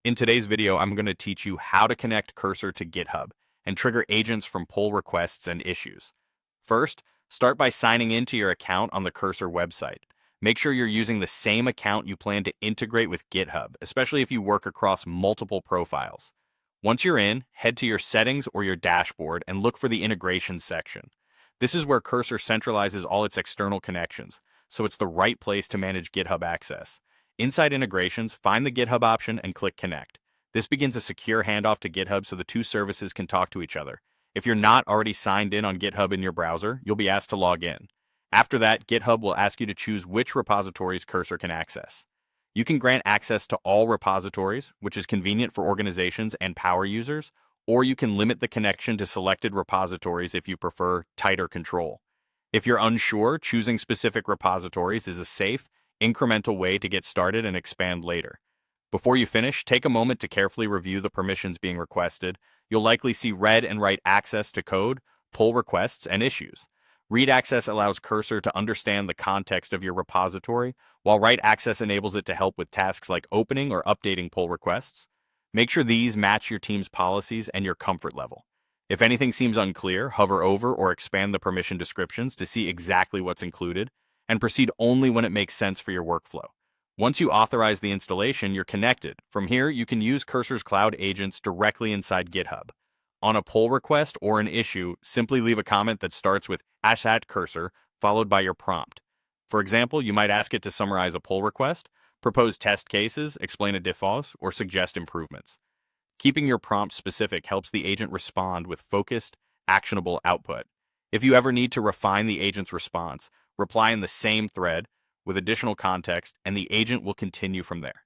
In today's video, I'm going to teach you how to connect Cursor to GitHub and trigger agents from pull requests and issues. First, start by signing into your account on the Cursor website. Make sure you're using the same account you plan to integrate with GitHub, especially if you work across multiple profiles. Once you're in, head to your settings or your dashboard and look for the integrations section. This is where Cursor centralizes all its external connections, so it's the right place to manage GitHub access. Inside integrations, find the GitHub option and click Connect. This begins a secure handoff to GitHub so the two services can talk to each other. If you're not already signed in on GitHub in your browser, you'll be asked to log in. After that, GitHub will ask you to choose which repositories Cursor can access. You can grant access to all repositories, which is convenient for organizations and power users, or you can limit the connection to selected repositories if you prefer tighter control. If you're unsure, choosing specific repositories is a safe, incremental way to get started and expand later. Before you finish, take a moment to carefully review the permissions being requested. You'll likely see read and write access to code, pull requests, and issues. Read access allows Cursor to understand the context of your repository, while write access enables it to help with tasks like opening or updating pull requests. Make sure these match your team's policies and your comfort level. If anything seems unclear, hover over or expand the permission descriptions to see exactly what's included, and proceed only when it makes sense for your workflow. Once you authorize the installation, you're connected. From here, you can use Cursor's cloud agents directly inside GitHub. On a pull request or an issue, simply leave a comment that starts with #cursor followed by your prompt. For example, you might ask it to summarize a pull request, propose test cases, explain a default, or suggest improvements. Keeping your prompt specific helps the agent respond with focused, actionable output. If you ever need to refine the agent's response, reply in the same thread with additional context, and the agent will continue from there.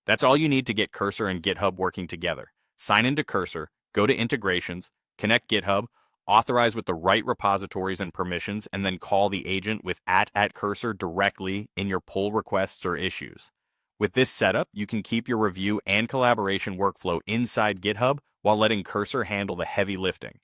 That's all you need to get Cursor and GitHub working together. Sign into Cursor, go to Integrations, connect GitHub, authorize with the right repositories and permissions, and then call the agent with @cursor directly in your pull requests or issues. With this setup, you can keep your review and collaboration workflow inside GitHub while letting Cursor handle the heavy lifting.